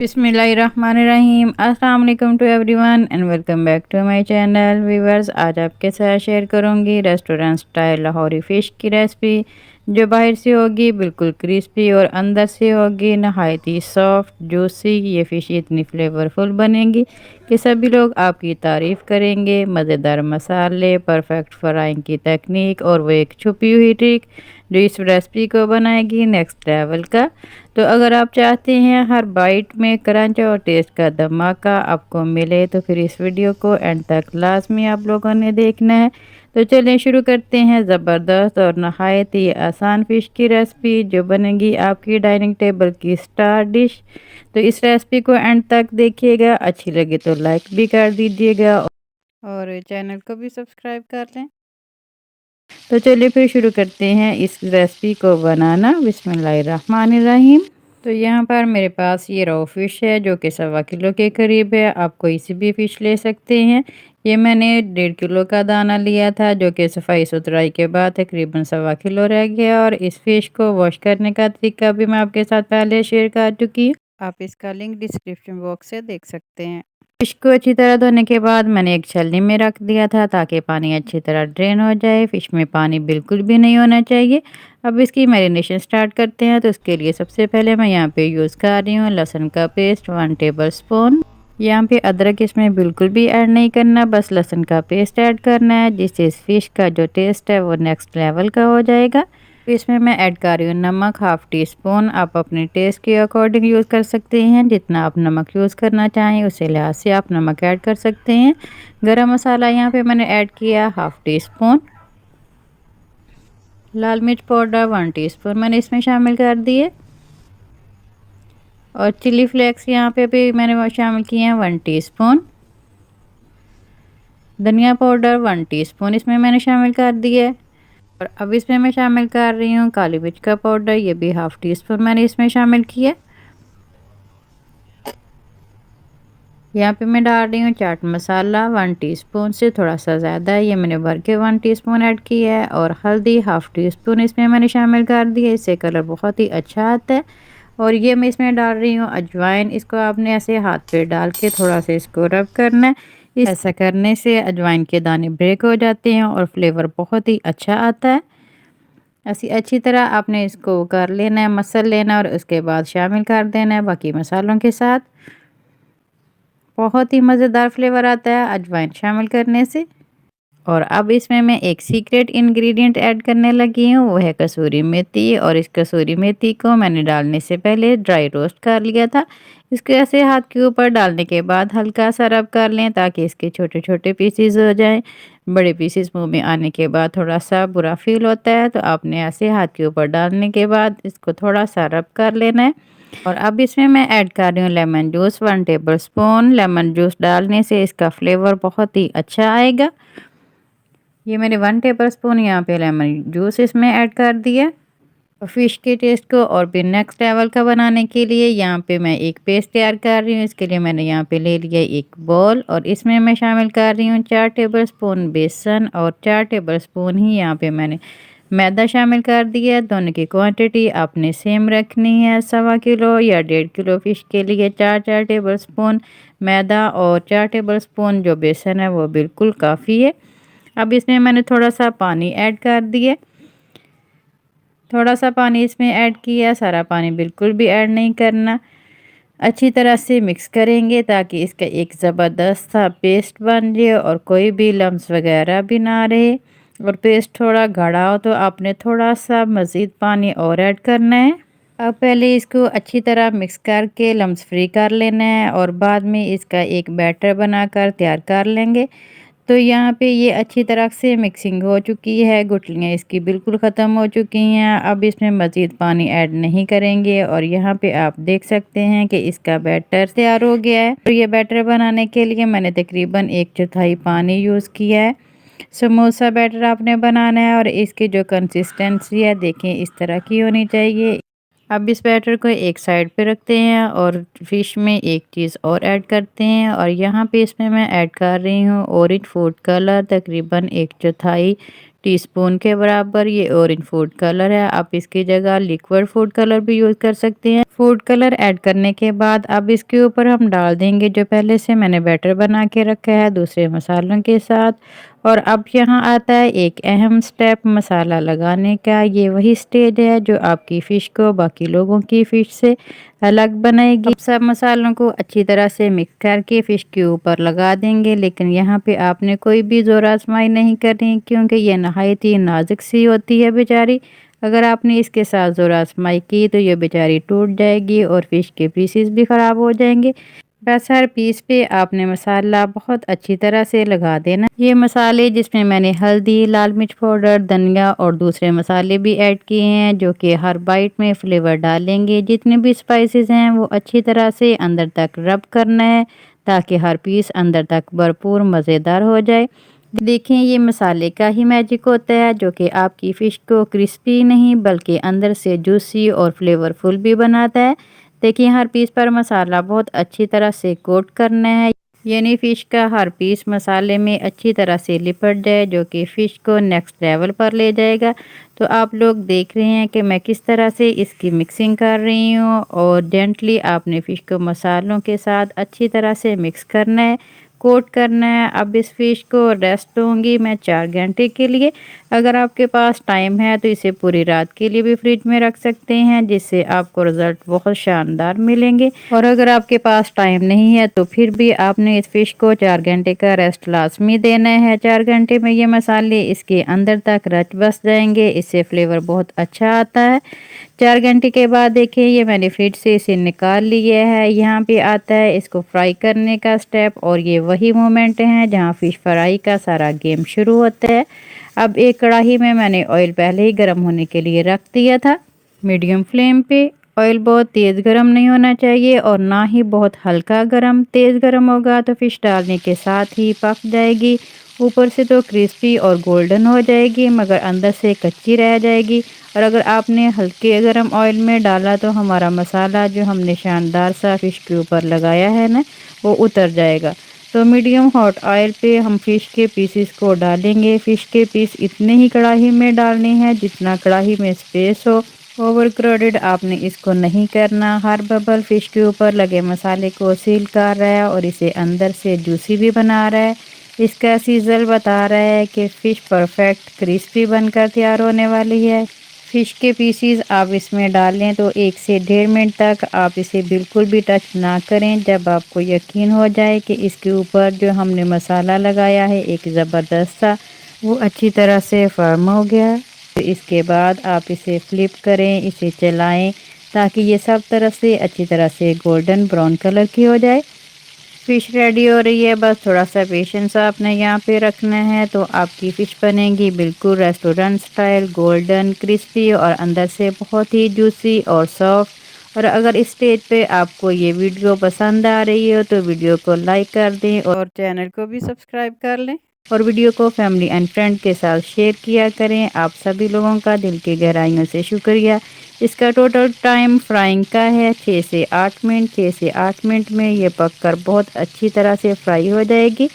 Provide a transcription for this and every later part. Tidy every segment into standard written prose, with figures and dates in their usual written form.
बिस्मिल्लाहिर्रहमानिर्रहीम। अस्सलाम वालेकुम to everyone and welcome back to my channel viewers. आज आपके साथ शेयर करूंगी रेस्टोरेंट स्टाइल लाहौरी फ़िश की रेसिपी, जो बाहर से होगी बिल्कुल क्रिस्पी और अंदर से होगी नहायत ही सॉफ्ट जूसी। ये फ़िश इतनी फ्लेवरफुल बनेगी कि सभी लोग आपकी तारीफ़ करेंगे। मज़ेदार मसाले, परफेक्ट फ्राइंग की टेक्निक और वो एक छुपी हुई ट्रिक जो इस रेसिपी को बनाएगी नेक्स्ट लेवल का। तो अगर आप चाहते हैं हर बाइट में क्रंच और टेस्ट का धमाका आपको मिले तो फिर इस वीडियो को एंड तक लाजमी आप लोगों ने देखना है। तो चलिए शुरू करते हैं ज़बरदस्त और नहायत ही आसान फ़िश की रेसिपी जो बनेगी आपकी डाइनिंग टेबल की स्टार डिश। तो इस रेसिपी को एंड तक देखिएगा, अच्छी लगे तो लाइक भी कर दीजिएगा और चैनल को भी सब्सक्राइब कर लें। तो चलिए फिर शुरू करते हैं इस रेसिपी को बनाना। बिस्मिल्लाहिर्रहमानिर्रहीम। तो यहाँ पर मेरे पास ये रो फिश है जो कि 1.25 किलो के करीब है। आप कोई सी भी फ़िश ले सकते हैं। ये मैंने 1.5 किलो का दाना लिया था जो कि सफाई सुथराई के बाद तकरीबन 1.25 किलो रह गया। और इस फ़िश को वॉश करने का तरीका भी मैं आपके साथ पहले शेयर कर चुकी हूँ, आप इसका लिंक डिस्क्रिप्शन बॉक्स से देख सकते हैं। फिश को अच्छी तरह धोने के बाद मैंने एक छलनी में रख दिया था ताकि पानी अच्छी तरह ड्रेन हो जाए। फिश में पानी बिल्कुल भी नहीं होना चाहिए। अब इसकी मैरिनेशन स्टार्ट करते हैं। तो इसके लिए सबसे पहले मैं यहाँ पे यूज़ कर रही हूँ लहसुन का पेस्ट 1 टेबल स्पून। यहाँ पे अदरक इसमें बिल्कुल भी ऐड नहीं करना, बस लहसुन का पेस्ट ऐड करना है, जिससे इस फिश का जो टेस्ट है वो नेक्स्ट लेवल का हो जाएगा। इसमें मैं ऐड कर रही हूँ नमक 1/2 टी स्पून। आप अपने टेस्ट के अकॉर्डिंग यूज़ कर सकते हैं, जितना आप नमक यूज़ करना चाहें उसे लिहाज से आप नमक ऐड कर सकते हैं। गरम मसाला यहाँ पे मैंने ऐड किया 1/2 टी स्पून। लाल मिर्च पाउडर 1 टीस्पून मैंने इसमें शामिल कर दिए। और चिली फ्लेक्स यहाँ पे भी मैंने वो शामिल किए हैं 1 टीस्पून। धनिया पाउडर 1 टीस्पून इसमें मैंने शामिल कर दिए। और अब इसमें मैं शामिल कर रही हूँ काली मिर्च का पाउडर, ये भी 1/2 टीस्पून मैंने इसमें शामिल किया। यहाँ पे मैं डाल रही हूँ चाट मसाला 1 टीस्पून से थोड़ा सा ज़्यादा है, ये मैंने भर के 1 टीस्पून ऐड किया है। और हल्दी 1/2 टीस्पून इसमें मैंने शामिल कर दी है, इससे कलर बहुत ही अच्छा आता है। और ये मैं इसमें डाल रही हूँ अजवाइन। इसको आपने ऐसे हाथ पे डाल के थोड़ा सा इसको रब करना है। ऐसा करने से अजवाइन के दाने ब्रेक हो जाते हैं और फ्लेवर बहुत ही अच्छा आता है। ऐसी अच्छी तरह आपने इसको कर लेना है, मसल लेना और उसके बाद शामिल कर देना है बाकी मसालों के साथ। बहुत ही मज़ेदार फ्लेवर आता है अजवाइन शामिल करने से। और अब इसमें मैं एक सीक्रेट इंग्रेडिएंट ऐड करने लगी हूँ, वो है कसूरी मेथी। और इस कसूरी मेथी को मैंने डालने से पहले ड्राई रोस्ट कर लिया था। इसको ऐसे हाथ के ऊपर डालने के बाद हल्का सा रब कर लें ताकि इसके छोटे छोटे पीसीज हो जाएं। बड़े पीसीज मुंह में आने के बाद थोड़ा सा बुरा फील होता है, तो आपने ऐसे हाथ के ऊपर डालने के बाद इसको थोड़ा सा रब कर लेना है। और अब इसमें मैं ऐड कर रही हूँ lemon juice 1 table spoon. Lemon juice डालने से इसका फ्लेवर बहुत ही अच्छा आएगा। ये मैंने 1 टेबल स्पून यहाँ पे लेमन जूस इसमें ऐड कर दिया। और फिश के टेस्ट को और भी नेक्स्ट लेवल का बनाने के लिए यहाँ पे मैं एक पेस्ट तैयार कर रही हूँ। इसके लिए मैंने यहाँ पे ले लिया एक बॉल और इसमें मैं शामिल कर रही हूँ 4 टेबल स्पून बेसन और 4 टेबल स्पून ही यहाँ पे मैंने मैदा शामिल कर दिया। दोनों की क्वांटिटी आपने सेम रखनी है। 1.25 किलो या 1.5 किलो फ़िश के लिए 4 टेबल स्पून मैदा और 4 टेबल स्पून जो बेसन है वो बिल्कुल काफ़ी है। अब इसमें मैंने थोड़ा सा पानी ऐड कर दिया। थोड़ा सा पानी इसमें ऐड किया, सारा पानी बिल्कुल भी ऐड नहीं करना। अच्छी तरह से मिक्स करेंगे ताकि इसका एक ज़बरदस्त सा पेस्ट बन जाए और कोई भी लम्स वगैरह भी ना रहे। और पेस्ट थोड़ा गाढ़ा हो तो आपने थोड़ा सा मज़ीद पानी और ऐड करना है। अब पहले इसको अच्छी तरह मिक्स करके लम्स फ्री कर लेना है और बाद में इसका एक बैटर बनाकर तैयार कर लेंगे। तो यहाँ पे ये अच्छी तरह से मिक्सिंग हो चुकी है, गुठलियाँ इसकी बिल्कुल ख़त्म हो चुकी हैं। अब इसमें मज़ीद पानी ऐड नहीं करेंगे और यहाँ पे आप देख सकते हैं कि इसका बैटर तैयार हो गया है। तो ये बैटर बनाने के लिए मैंने तकरीबन 1/4 पानी यूज़ किया है। समोसा बैटर आपने बनाना है और इसकी जो कंसिस्टेंसी है देखें इस तरह की होनी चाहिए। अब इस बैटर को एक साइड पे रखते हैं और फिश में एक चीज़ और ऐड करते हैं। और यहाँ पे इसमें मैं ऐड कर रही हूँ ऑरेंज फूड कलर तकरीबन 1/4 टीस्पून के बराबर ये ऑरेंज फूड कलर है। आप इसकी जगह लिक्विड फूड कलर भी यूज़ कर सकते हैं। फूड कलर ऐड करने के बाद अब इसके ऊपर हम डाल देंगे जो पहले से मैंने बैटर बना के रखा है दूसरे मसालों के साथ। और अब यहाँ आता है एक अहम स्टेप मसाला लगाने का। ये वही स्टेज है जो आपकी फ़िश को बाकी लोगों की फ़िश से अलग बनाएगी। अब सब मसालों को अच्छी तरह से मिक्स करके फ़िश के ऊपर लगा देंगे, लेकिन यहाँ पे आपने कोई भी ज़ोर आजमाई नहीं करनी क्योंकि ये नहायत ही नाजुक सी होती है बेचारी। अगर आपने इसके साथ ज़ोर आजमाई की तो ये बेचारी टूट जाएगी और फ़िश के पीसेस भी ख़राब हो जाएंगे। बस हर पीस पे आपने मसाला बहुत अच्छी तरह से लगा देना। ये मसाले जिसमें मैंने हल्दी, लाल मिर्च पाउडर, धनिया और दूसरे मसाले भी ऐड किए हैं जो कि हर बाइट में फ्लेवर डालेंगे। जितने भी स्पाइसेस हैं वो अच्छी तरह से अंदर तक रब करना है ताकि हर पीस अंदर तक भरपूर मज़ेदार हो जाए। देखें ये मसाले का ही मैजिक होता है जो कि आपकी फ़िश को क्रिस्पी नहीं बल्कि अंदर से जूसी और फ्लेवरफुल भी बनाता है। देखिए हर पीस पर मसाला बहुत अच्छी तरह से कोट करना है, यानी फ़िश का हर पीस मसाले में अच्छी तरह से लिपट जाए जो कि फ़िश को नेक्स्ट लेवल पर ले जाएगा। तो आप लोग देख रहे हैं कि मैं किस तरह से इसकी मिक्सिंग कर रही हूँ और जेंटली आपने फ़िश को मसालों के साथ अच्छी तरह से मिक्स करना है, कोट करना है। अब इस फ़िश को रेस्ट दूंगी मैं 4 घंटे के लिए। अगर आपके पास टाइम है तो इसे पूरी रात के लिए भी फ्रिज में रख सकते हैं जिससे आपको रिज़ल्ट बहुत शानदार मिलेंगे। और अगर आपके पास टाइम नहीं है तो फिर भी आपने इस फ़िश को 4 घंटे का रेस्ट लाजमी देना है। 4 घंटे में ये मसाले इसके अंदर तक रच बस जाएंगे, इससे फ्लेवर बहुत अच्छा आता है। 4 घंटे के बाद देखिए ये मैंने फ्रिज से इसे निकाल लिया है। यहाँ पे आता है इसको फ्राई करने का स्टेप और ये वही मोमेंट है जहाँ फ़िश फ्राई का सारा गेम शुरू होता है। अब एक कढ़ाई में मैंने ऑयल पहले ही गर्म होने के लिए रख दिया था मीडियम फ्लेम पे। ऑयल बहुत तेज़ गर्म नहीं होना चाहिए और ना ही बहुत हल्का गर्म। तेज़ गर्म होगा तो फ़िश डालने के साथ ही पक जाएगी, ऊपर से तो क्रिस्पी और गोल्डन हो जाएगी मगर अंदर से कच्ची रह जाएगी। और अगर आपने हल्के गरम ऑयल में डाला तो हमारा मसाला जो हमने शानदार सा फ़िश के ऊपर लगाया है ना वो उतर जाएगा। तो मीडियम हॉट ऑयल पे हम फ़िश के पीसेस को डालेंगे। फ़िश के पीस इतने ही कढ़ाई में डालने हैं जितना कढ़ाई में स्पेस हो। ओवर क्राउडेड आपने इसको नहीं करना। हर बबल फ़िश के ऊपर लगे मसाले को सील कर रहा है और इसे अंदर से जूसी भी बना रहा है। इसका सीजल बता रहा है कि फ़िश परफेक्ट क्रिस्पी बनकर तैयार होने वाली है। फ़िश के पीसीज आप इसमें डालें तो 1 से 1.5 मिनट तक आप इसे बिल्कुल भी टच ना करें। जब आपको यकीन हो जाए कि इसके ऊपर जो हमने मसाला लगाया है एक ज़बरदस्त सा वो अच्छी तरह से फर्म हो गया, तो इसके बाद आप इसे फ्लिप करें, इसे चलाएं ताकि ये सब तरफ से अच्छी तरह से गोल्डन ब्राउन कलर की हो जाए। फ़िश रेडी हो रही है, बस थोड़ा सा पेशेंस आपने यहाँ पे रखना है तो आपकी फ़िश बनेगी बिल्कुल रेस्टोरेंट स्टाइल गोल्डन क्रिस्पी और अंदर से बहुत ही जूसी और सॉफ्ट। और अगर इस स्टेज पे आपको ये वीडियो पसंद आ रही हो तो वीडियो को लाइक कर दें और चैनल को भी सब्सक्राइब कर लें और वीडियो को फैमिली एंड फ्रेंड के साथ शेयर किया करें। आप सभी लोगों का दिल की गहराइयों से शुक्रिया। इसका टोटल टाइम फ्राइंग का है 6 से 8 मिनट। 6 से 8 मिनट में ये पककर बहुत अच्छी तरह से फ्राई हो जाएगी।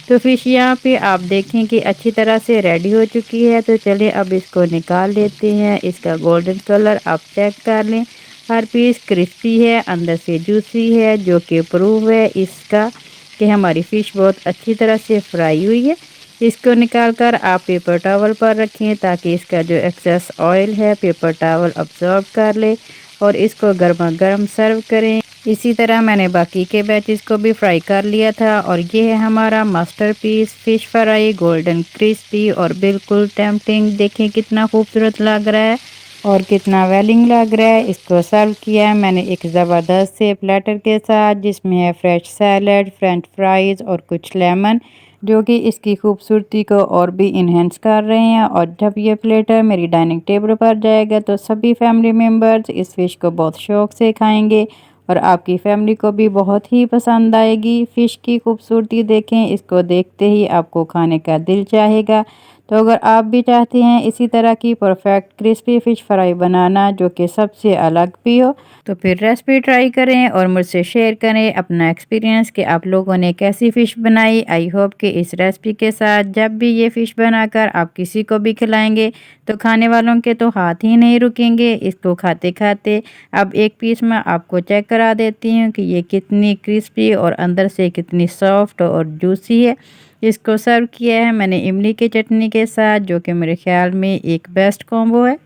तो फ़िश यहाँ पे आप देखें कि अच्छी तरह से रेडी हो चुकी है। तो चलिए अब इसको निकाल लेते हैं। इसका गोल्डन कलर आप चेक कर लें। हर पीस क्रिस्पी है, अंदर से जूसी है जो कि प्रूव है इसका कि हमारी फ़िश बहुत अच्छी तरह से फ्राई हुई है। इसको निकाल कर आप पेपर टॉवल पर रखें ताकि इसका जो एक्सेस ऑयल है पेपर टॉवल अब्जॉर्ब कर ले और इसको गर्मा गर्म सर्व करें। इसी तरह मैंने बाकी के बैचेस को भी फ्राई कर लिया था और ये है हमारा masterpiece fish fry golden crispy और बिल्कुल टेम्पटिंग। देखें कितना खूबसूरत लग रहा है और कितना वेलिंग लग रहा है। इसको सर्व किया है मैंने एक ज़बरदस्त से प्लेटर के साथ जिसमें है फ्रेश सैलड, फ्रेंच फ्राइज़ और कुछ लेमन जो कि इसकी खूबसूरती को और भी इन्हेंस कर रहे हैं। और जब ये प्लेटर मेरी डाइनिंग टेबल पर जाएगा तो सभी फैमिली मेम्बर्स इस फ़िश को बहुत शौक़ से खाएंगे और आपकी फैमिली को भी बहुत ही पसंद आएगी। फ़िश की खूबसूरती देखें, इसको देखते ही आपको खाने का दिल चाहेगा। तो अगर आप भी चाहते हैं इसी तरह की परफेक्ट क्रिस्पी फ़िश फ्राई बनाना जो कि सबसे अलग भी हो, तो फिर रेसिपी ट्राई करें और मुझसे शेयर करें अपना एक्सपीरियंस कि आप लोगों ने कैसी फ़िश बनाई। आई होप कि इस रेसिपी के साथ जब भी ये फ़िश बनाकर आप किसी को भी खिलाएंगे तो खाने वालों के तो हाथ ही नहीं रुकेंगे इसको खाते खाते। अब एक पीस में आपको चेक करा देती हूँ कि ये कितनी क्रिस्पी और अंदर से कितनी सॉफ्ट और जूसी है। इसको सर्व किया है मैंने इमली की चटनी के साथ जो कि मेरे ख्याल में एक बेस्ट कॉम्बो है।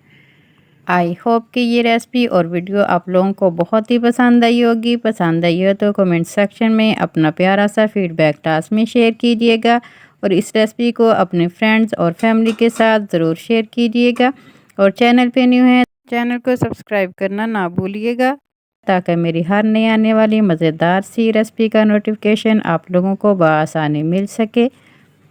आई होप कि ये रेसिपी और वीडियो आप लोगों को बहुत ही पसंद आई होगी। पसंद आई हो तो कमेंट सेक्शन में अपना प्यारा सा फीडबैक टास्क में शेयर कीजिएगा और इस रेसिपी को अपने फ्रेंड्स और फैमिली के साथ ज़रूर शेयर कीजिएगा। और चैनल पे न्यू है चैनल को सब्सक्राइब करना ना भूलिएगा ताकि मेरी हर नई आने वाली मज़ेदार सी रेसिपी का नोटिफिकेशन आप लोगों को बआसानी मिल सके।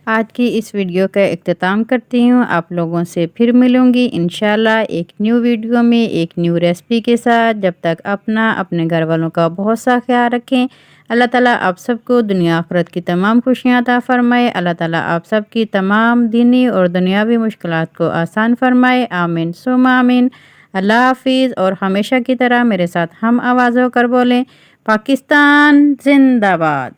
आज की इस वीडियो का इख्तिताम करती हूँ। आप लोगों से फिर मिलूँगी इंशाल्लाह एक न्यू वीडियो में एक न्यू रेसिपी के साथ। जब तक अपना अपने घर वालों का बहुत सा ख्याल रखें। अल्लाह ताला आप सबको दुनिया आखिरत की तमाम खुशियाँ अता फ़रमाए। अल्लाह ताला आप सबकी तमाम दीनी और दुनियावी मुश्किलात को आसान फ़रमाए। आमीन सुम्मा आमीन। अल्लाह हाफिज़। और हमेशा की तरह मेरे साथ हम आवाज़ होकर बोलें पाकिस्तान जिंदाबाद।